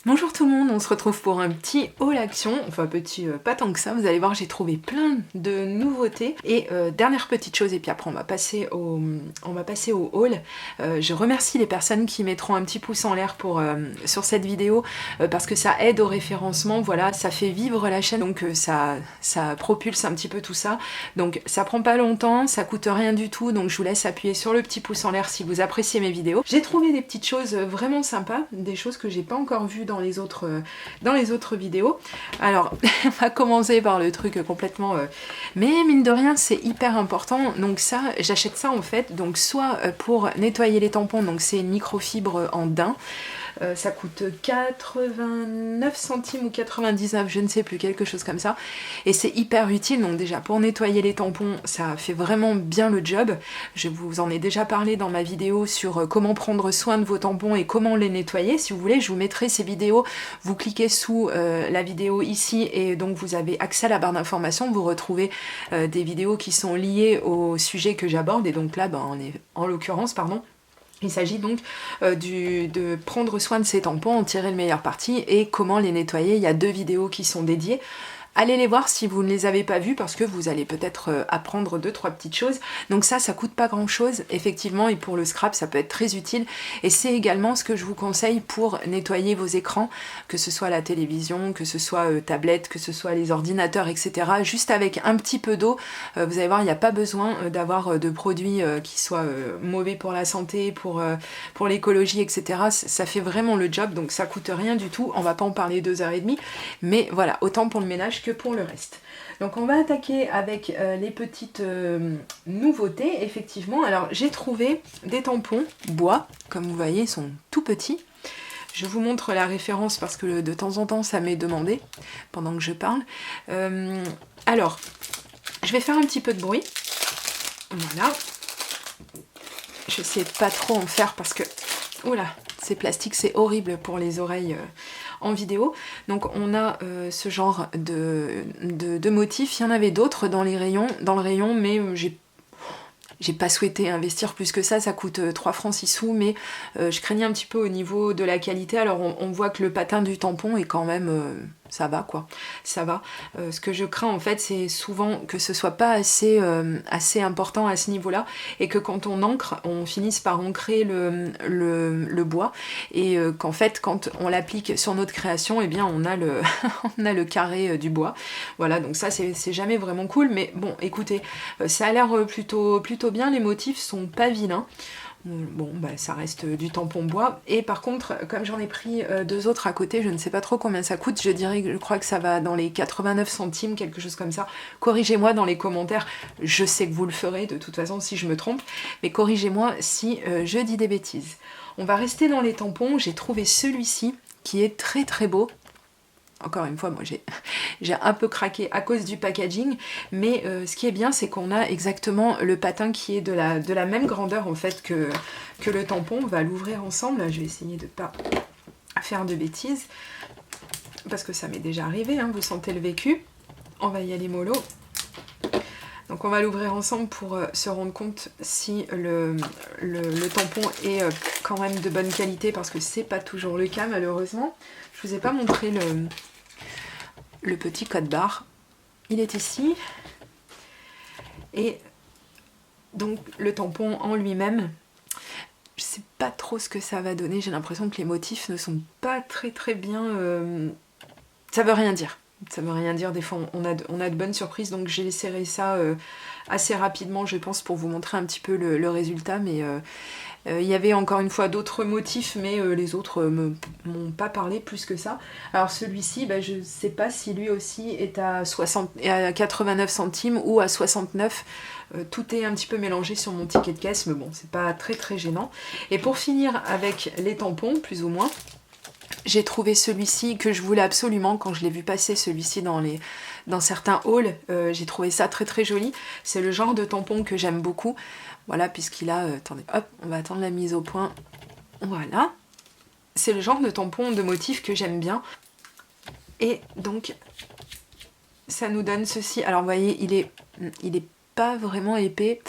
Bonjour tout le monde, on se retrouve pour un petit haul action, enfin petit, pas tant que ça, vous allez voir j'ai trouvé plein de nouveautés. Et dernière petite chose, et puis après on va passer au haul. Je remercie les personnes qui mettront un petit pouce en l'air sur cette vidéo, parce que ça aide au référencement, voilà, ça fait vivre la chaîne, donc ça propulse un petit peu tout ça. Donc ça prend pas longtemps, ça coûte rien du tout, donc je vous laisse appuyer sur le petit pouce en l'air si vous appréciez mes vidéos. J'ai trouvé des petites choses vraiment sympas, des choses que j'ai pas encore vues dans les autres vidéos. Alors, on va commencer par le truc complètement... mais mine de rien, c'est hyper important. Donc ça, j'achète ça en fait, donc soit pour nettoyer les tampons, donc c'est une microfibre en daim. Ça coûte 89 centimes ou 99, je ne sais plus, quelque chose comme ça. Et c'est hyper utile, donc déjà pour nettoyer les tampons, ça fait vraiment bien le job. Je vous en ai déjà parlé dans ma vidéo sur comment prendre soin de vos tampons et comment les nettoyer. Si vous voulez, je vous mettrai ces vidéos. Vous cliquez sous la vidéo ici et donc vous avez accès à la barre d'information. Vous retrouvez des vidéos qui sont liées au sujet que j'aborde. Et donc là, en l'occurrence, il s'agit donc de prendre soin de ces tampons, en tirer le meilleur parti et comment les nettoyer. Il y a 2 vidéos qui sont dédiées. Allez les voir si vous ne les avez pas vues parce que vous allez peut-être apprendre 2-3 petites choses. Donc ça coûte pas grand chose effectivement, et pour le scrap ça peut être très utile. Et c'est également ce que je vous conseille pour nettoyer vos écrans, que ce soit la télévision, que ce soit tablette, que ce soit les ordinateurs, etc. Juste avec un petit peu d'eau, vous allez voir, il n'y a pas besoin d'avoir de produits qui soient mauvais pour la santé, pour l'écologie, etc. Ça fait vraiment le job, donc ça coûte rien du tout. On va pas en parler 2h30, mais voilà, autant pour le ménage que pour le reste. Donc on va attaquer avec les petites nouveautés, effectivement. Alors j'ai trouvé des tampons bois, comme vous voyez, ils sont tout petits. Je vous montre la référence parce que de temps en temps ça m'est demandé pendant que je parle. Alors, je vais faire un petit peu de bruit. Voilà. Je sais pas trop en faire parce que... Oula, c'est plastique, c'est horrible pour les oreilles en vidéo. Donc on a ce genre de motifs. Il y en avait d'autres dans le rayon, mais j'ai pas souhaité investir plus que ça coûte 3 francs 6 sous, mais je craignais un petit peu au niveau de la qualité. Alors on voit que le patin du tampon est quand même... ça va quoi, ça va. Ce que je crains en fait, c'est souvent que ce soit pas assez important à ce niveau-là, et que quand on encre, on finisse par ancrer le bois, et qu'en fait, quand on l'applique sur notre création, eh bien on a on a le carré du bois. Voilà, donc ça c'est jamais vraiment cool, mais bon, écoutez, ça a l'air plutôt bien, les motifs sont pas vilains. Bon, ça reste du tampon bois. Et par contre, comme j'en ai pris 2 autres à côté, je ne sais pas trop combien ça coûte. Je crois que ça va dans les 89 centimes, quelque chose comme ça. Corrigez-moi dans les commentaires. Je sais que vous le ferez de toute façon si je me trompe. Mais corrigez-moi si je dis des bêtises. On va rester dans les tampons. J'ai trouvé celui-ci qui est très très beau. Encore une fois, moi j'ai un peu craqué à cause du packaging, mais ce qui est bien, c'est qu'on a exactement le patin qui est de la même grandeur en fait que le tampon. On va l'ouvrir ensemble. Je vais essayer de ne pas faire de bêtises, parce que ça m'est déjà arrivé, hein, vous sentez le vécu. On va y aller mollo. Donc on va l'ouvrir ensemble pour se rendre compte si le tampon est quand même de bonne qualité, parce que c'est pas toujours le cas malheureusement. Je vous ai pas montré le petit code barre. Il est ici. Et donc le tampon en lui-même, je sais pas trop ce que ça va donner. J'ai l'impression que les motifs ne sont pas très bien... Ça veut rien dire. Ça veut rien dire, des fois on a de bonnes surprises, donc j'ai essayé ça assez rapidement, je pense, pour vous montrer un petit peu le résultat, mais il y avait encore une fois d'autres motifs, mais les autres m'ont pas parlé plus que ça. Alors celui-ci, je sais pas si lui aussi est à 89 centimes ou à 69. Tout est un petit peu mélangé sur mon ticket de caisse, mais bon, c'est pas très gênant. Et pour finir avec les tampons, plus ou moins, j'ai trouvé celui-ci que je voulais absolument quand je l'ai vu passer, celui-ci dans certains hauls. J'ai trouvé ça très joli. C'est le genre de tampon que j'aime beaucoup. Voilà, puisqu'il a... attendez, hop, on va attendre la mise au point. Voilà. C'est le genre de tampon de motif que j'aime bien. Et donc, ça nous donne ceci. Alors, vous voyez, il est pas vraiment épais.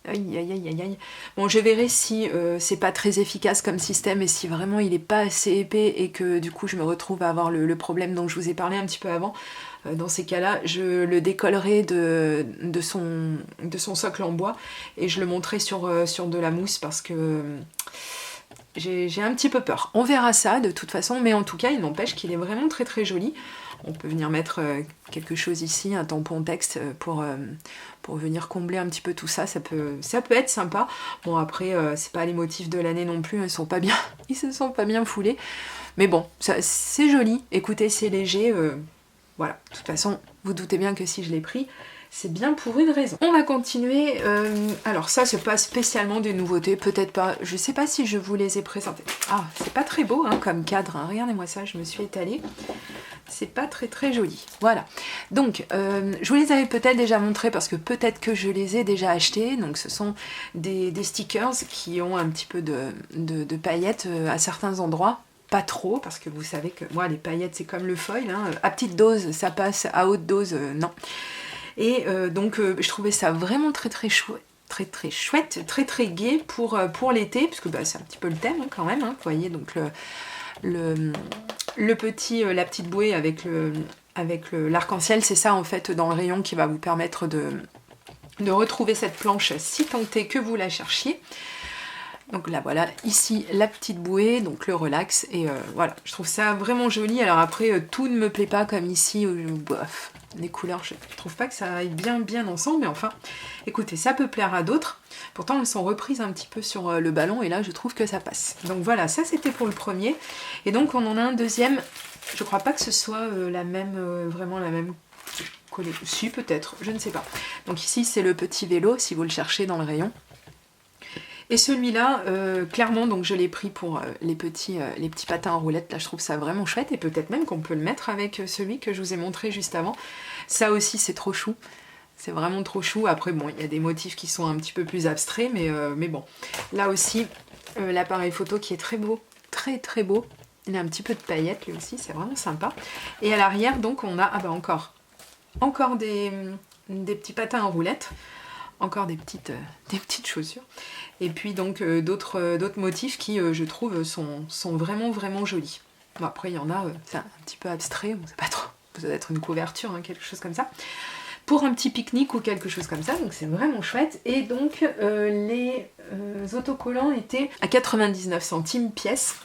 Aïe, aïe, aïe, aïe, aïe. Bon, je verrai si c'est pas très efficace comme système et si vraiment il est pas assez épais et que du coup je me retrouve à avoir le problème dont je vous ai parlé un petit peu avant. Dans ces cas-là, je le décollerai de son socle en bois et je le monterai sur de la mousse parce que j'ai un petit peu peur. On verra ça de toute façon, mais en tout cas, il n'empêche qu'il est vraiment très très joli. On peut venir mettre quelque chose ici, un tampon texte pour venir combler un petit peu tout ça. Ça peut être sympa. Bon, après, c'est pas les motifs de l'année non plus, ils se sont pas bien foulés. Mais bon, c'est joli. Écoutez, c'est léger. Voilà, de toute façon, vous doutez bien que si je l'ai pris, c'est bien pour une raison. On va continuer. Alors ça, c'est pas spécialement des nouveautés, peut-être pas. Je sais pas si je vous les ai présentées. Ah, c'est pas très beau hein, comme cadre. Hein. Regardez-moi ça, je me suis étalée. C'est pas très très joli. Voilà. Donc, je vous les avais peut-être déjà montrés parce que peut-être que je les ai déjà achetés. Donc, ce sont des stickers qui ont un petit peu de paillettes à certains endroits. Pas trop, parce que vous savez que moi, les paillettes, c'est comme le foil. Hein. À petite dose, ça passe. À haute dose, non. Et donc, je trouvais ça vraiment très très chouette. Très très chouette, très très gai pour l'été, puisque bah, c'est un petit peu le thème hein, quand même. Hein. Vous voyez, donc la petite bouée avec l'arc-en-ciel, c'est ça en fait dans le rayon qui va vous permettre de retrouver cette planche si tant est que vous la cherchiez. Donc là voilà, ici la petite bouée, donc le relax, et voilà, je trouve ça vraiment joli. Alors après, tout ne me plaît pas comme ici, bof, les couleurs, je trouve pas que ça aille bien ensemble, mais enfin, écoutez, ça peut plaire à d'autres. Pourtant, elles sont reprises un petit peu sur le ballon, et là, je trouve que ça passe. Donc voilà, ça c'était pour le premier. Et donc, on en a un deuxième. Je crois pas que ce soit vraiment la même collée. Si, peut-être, je ne sais pas. Donc ici, c'est le petit vélo, si vous le cherchez dans le rayon. Et celui-là, clairement, donc je l'ai pris pour les petits patins en roulette. Là, je trouve ça vraiment chouette. Et peut-être même qu'on peut le mettre avec celui que je vous ai montré juste avant. Ça aussi, c'est trop chou. C'est vraiment trop chou. Après, bon, il y a des motifs qui sont un petit peu plus abstraits. Mais bon, là aussi, l'appareil photo qui est très beau. Très, très beau. Il a un petit peu de paillettes, lui aussi. C'est vraiment sympa. Et à l'arrière, donc, on a encore des petits patins en roulette. Encore des petites chaussures. Et puis donc d'autres motifs qui, je trouve, sont vraiment jolis. Bon, après, il y en a, c'est un petit peu abstrait, on sait pas trop. Ça doit être une couverture, hein, quelque chose comme ça. Pour un petit pique-nique ou quelque chose comme ça, donc c'est vraiment chouette. Et donc, les autocollants étaient à 99 centimes pièce.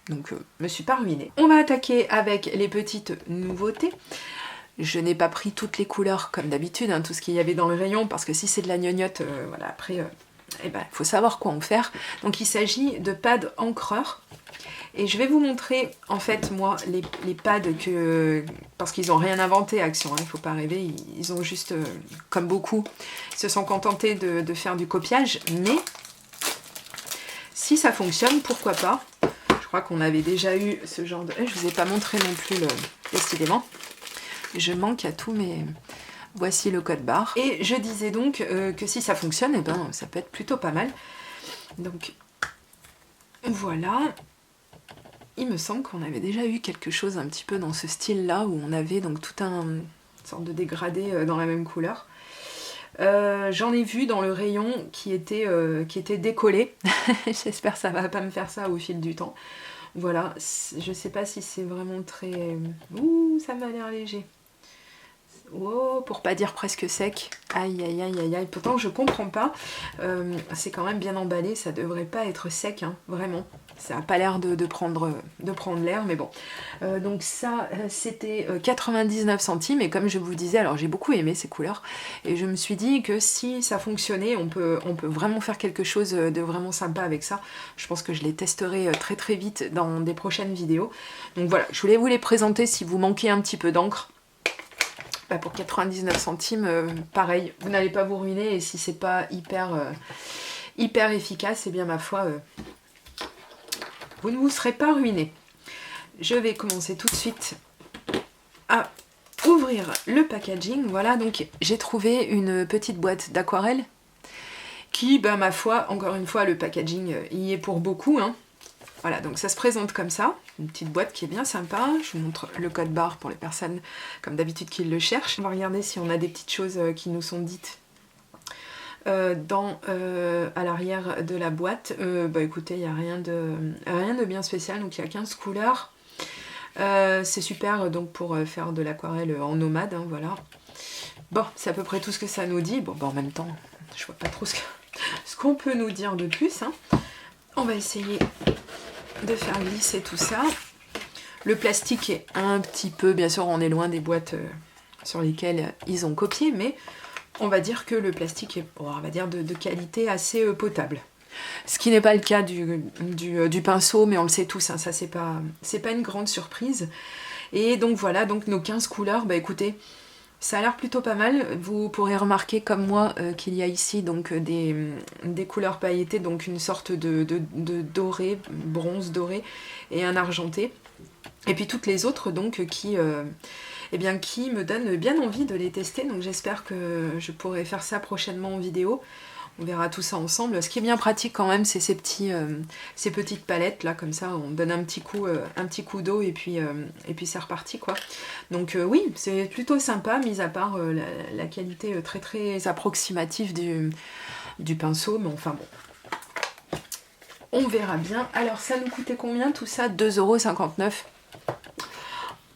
Donc, je me suis pas ruinée. On va attaquer avec les petites nouveautés. Je n'ai pas pris toutes les couleurs comme d'habitude, hein, tout ce qu'il y avait dans le rayon, parce que si c'est de la gnognotte, voilà, après, il faut savoir quoi en faire. Donc il s'agit de pads encreurs. Et je vais vous montrer, en fait, moi, les pads parce qu'ils n'ont rien inventé, Action, il ne faut pas rêver, ils ont juste, comme beaucoup, ils se sont contentés de faire du copiage, mais si ça fonctionne, pourquoi pas. Je crois qu'on avait déjà eu ce genre de... Je ne vous ai pas montré non plus, décidément. Je manque à tous mes... Voici le code barre. Et je disais donc que si ça fonctionne, eh ben, ça peut être plutôt pas mal. Donc, voilà. Il me semble qu'on avait déjà eu quelque chose un petit peu dans ce style-là, où on avait donc tout une sorte de dégradé dans la même couleur. J'en ai vu dans le rayon qui était décollé. J'espère que ça va pas me faire ça au fil du temps. Voilà, je sais pas si c'est vraiment très... Ouh, ça m'a l'air léger. Oh, pour pas dire presque sec. Aïe, aïe, aïe, aïe, aïe. Pourtant, je comprends pas. C'est quand même bien emballé. Ça devrait pas être sec, hein, vraiment. Ça a pas l'air de prendre l'air, mais bon. Donc ça, c'était 99 centimes. Et comme je vous disais, alors j'ai beaucoup aimé ces couleurs. Et je me suis dit que si ça fonctionnait, on peut vraiment faire quelque chose de vraiment sympa avec ça. Je pense que je les testerai très très vite dans des prochaines vidéos. Donc voilà, je voulais vous les présenter si vous manquez un petit peu d'encre. Bah pour 99 centimes, pareil, vous n'allez pas vous ruiner, et si c'est pas hyper efficace, eh bien ma foi, vous ne vous serez pas ruiné. Je vais commencer tout de suite à ouvrir le packaging. Voilà, donc j'ai trouvé une petite boîte d'aquarelle qui, bah ma foi, encore une fois, le packaging y est pour beaucoup, hein. Voilà, donc ça se présente comme ça, une petite boîte qui est bien sympa. Je vous montre le code barre pour les personnes, comme d'habitude, qui le cherchent. On va regarder si on a des petites choses qui nous sont dites à l'arrière de la boîte. Bah écoutez, il n'y a rien de bien spécial, donc il y a 15 couleurs. C'est super donc pour faire de l'aquarelle en nomade, hein, voilà. Bon, c'est à peu près tout ce que ça nous dit. Bon, bah en même temps, je vois pas trop ce qu'on peut nous dire de plus, hein. On va essayer de faire glisser tout ça. Le plastique est un petit peu, bien sûr, on est loin des boîtes sur lesquelles ils ont copié, mais on va dire que le plastique est, on va dire, de qualité assez potable. Ce qui n'est pas le cas du pinceau, mais on le sait tous, hein, ça c'est pas une grande surprise. Et donc voilà, donc nos 15 couleurs, bah écoutez, ça a l'air plutôt pas mal. Vous pourrez remarquer comme moi qu'il y a ici donc des couleurs pailletées, donc une sorte de doré, bronze doré et un argenté. Et puis toutes les autres donc qui me donnent bien envie de les tester. Donc j'espère que je pourrai faire ça prochainement en vidéo. On verra tout ça ensemble. Ce qui est bien pratique quand même, c'est ces petites palettes là, comme ça, on donne un petit coup d'eau et puis c'est reparti quoi. Donc oui, c'est plutôt sympa, mis à part la qualité très très approximative du pinceau, mais enfin bon. On verra bien. Alors ça nous coûtait combien tout ça? 2,59 €.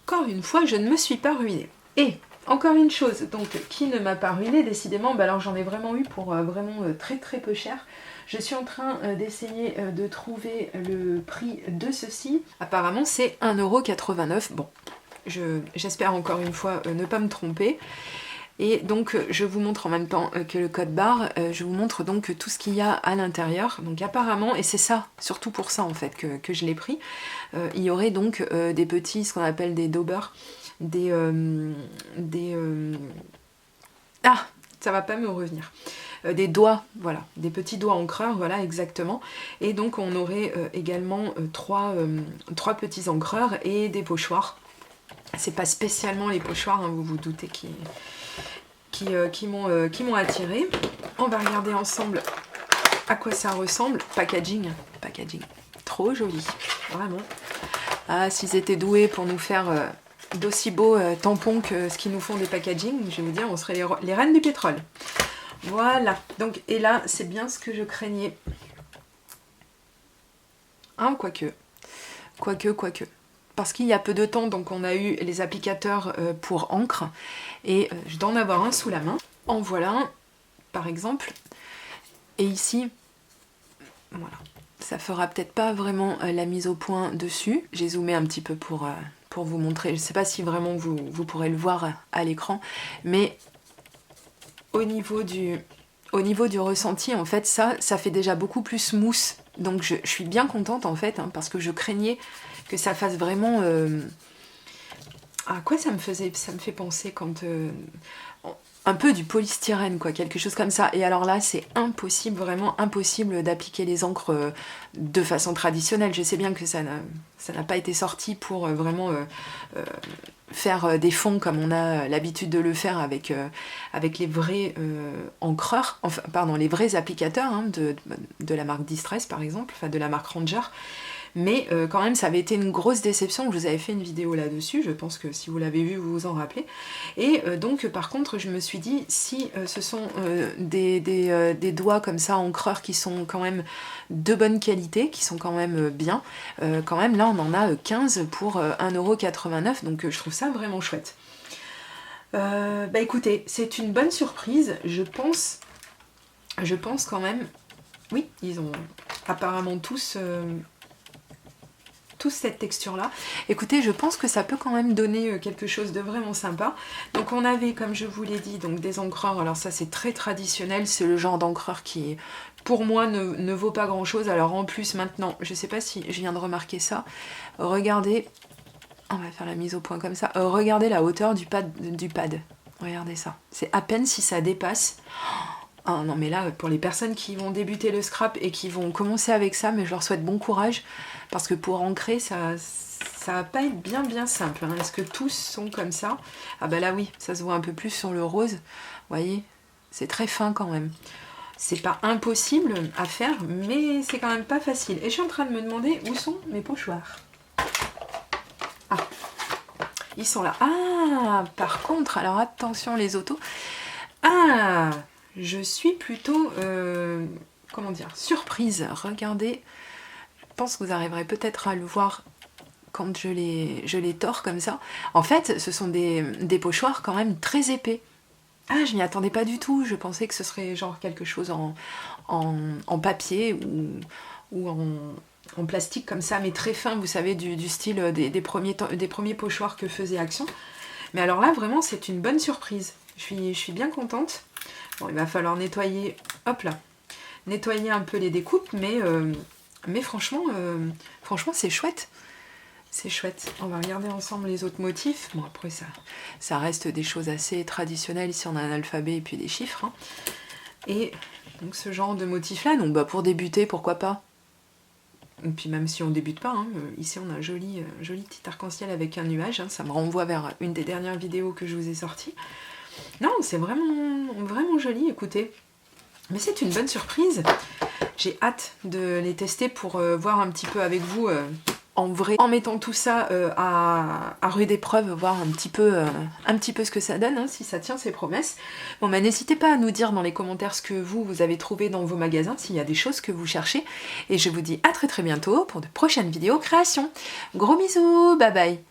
Encore une fois, je ne me suis pas ruinée. Et encore une chose, donc qui ne m'a pas ruinée, décidément, bah alors j'en ai vraiment eu pour vraiment très très peu cher. Je suis en train d'essayer de trouver le prix de ceci. Apparemment c'est 1,89 €. Bon, j'espère encore une fois ne pas me tromper. Et donc je vous montre en même temps que le code barre, je vous montre donc tout ce qu'il y a à l'intérieur. Donc apparemment, et c'est ça, surtout pour ça en fait que je l'ai pris, il y aurait donc des petits, ce qu'on appelle des daubers, ah, ça va pas me revenir. Des doigts, voilà, des petits doigts encreurs, voilà exactement. Et donc on aurait également trois petits encreurs et des pochoirs. C'est pas spécialement les pochoirs, hein, vous vous doutez qui m'ont attiré. On va regarder ensemble à quoi ça ressemble. Packaging, trop joli, vraiment. Ah, s'ils étaient doués pour nous faire d'aussi beaux tampons que ce qu'ils nous font des packaging, je vais vous dire, on serait les reines du pétrole. Voilà, donc, et là, c'est bien ce que je craignais. Hein, quoique. Parce qu'il y a peu de temps, donc on a eu les applicateurs pour encre, et je dois en avoir un sous la main. En voilà un, par exemple. Et ici, voilà, ça fera peut-être pas vraiment la mise au point dessus. J'ai zoomé un petit peu pour vous montrer. Je ne sais pas si vraiment vous pourrez le voir à l'écran, mais au niveau du ressenti, en fait, ça fait déjà beaucoup plus smooth. Donc je suis bien contente en fait, hein, parce que je craignais que ça fasse vraiment... à quoi ça me fait penser quand... un peu du polystyrène, quoi, quelque chose comme ça. Et alors là, c'est impossible, vraiment impossible d'appliquer les encres de façon traditionnelle. Je sais bien que ça n'a pas été sorti pour vraiment faire des fonds comme on a l'habitude de le faire avec les vrais encreurs, enfin, pardon, les vrais applicateurs, hein, de la marque Distress par exemple, enfin de la marque Ranger. Mais quand même, ça avait été une grosse déception. Je vous avais fait une vidéo là-dessus, je pense que si vous l'avez vu, vous vous en rappelez. Et donc, par contre, je me suis dit, si ce sont des doigts comme ça, encreurs, qui sont quand même de bonne qualité, qui sont quand même bien, quand même, là, on en a 15 pour 1,89 €, donc je trouve ça vraiment chouette. Bah écoutez, c'est une bonne surprise, je pense quand même... Oui, ils ont apparemment tous cette texture là. Écoutez, je pense que ça peut quand même donner quelque chose de vraiment sympa. Donc on avait, comme je vous l'ai dit, donc des encreurs. Alors ça c'est très traditionnel, c'est le genre d'encreur qui pour moi ne vaut pas grand chose. Alors en plus maintenant, je sais pas si je viens de remarquer ça, regardez, on va faire la mise au point comme ça, regardez la hauteur du pad, regardez ça, c'est à peine si ça dépasse. Ah non mais là, pour les personnes qui vont débuter le scrap et qui vont commencer avec ça, mais je leur souhaite bon courage, parce que pour ancrer, ça va pas être bien simple, hein. Est-ce que tous sont comme ça? Ah bah là oui, ça se voit un peu plus sur le rose, vous voyez, c'est très fin quand même. C'est pas impossible à faire, mais c'est quand même pas facile. Et je suis en train de me demander où sont mes pochoirs. Ah, ils sont là. Ah, par contre, alors attention les autos. Ah, je suis plutôt, comment dire, surprise. Regardez, je pense que vous arriverez peut-être à le voir quand je les tords comme ça. En fait, ce sont des pochoirs quand même très épais. Ah, je m'y attendais pas du tout, je pensais que ce serait genre quelque chose en papier ou en plastique comme ça, mais très fin, vous savez, du style des premiers pochoirs que faisait Action. Mais alors là, vraiment, c'est une bonne surprise. Je suis bien contente. Bon, il va falloir nettoyer, hop là, nettoyer un peu les découpes, mais franchement, c'est chouette. C'est chouette. On va regarder ensemble les autres motifs. Bon, après, ça reste des choses assez traditionnelles. Ici, on a un alphabet et puis des chiffres. Hein. Et donc, ce genre de motif-là, donc bah, pour débuter, pourquoi pas. Et puis même si on débute pas, hein, ici, on a un joli petit arc-en-ciel avec un nuage. Hein, ça me renvoie vers une des dernières vidéos que je vous ai sorties. Non, c'est vraiment, vraiment joli, écoutez. Mais c'est une bonne surprise. J'ai hâte de les tester pour voir un petit peu avec vous... en vrai, en mettant tout ça à rude épreuve, voir un petit peu ce que ça donne, hein, si ça tient ses promesses. Bon, bah, n'hésitez pas à nous dire dans les commentaires ce que vous avez trouvé dans vos magasins, s'il y a des choses que vous cherchez. Et je vous dis à très très bientôt pour de prochaines vidéos création. Gros bisous, bye bye.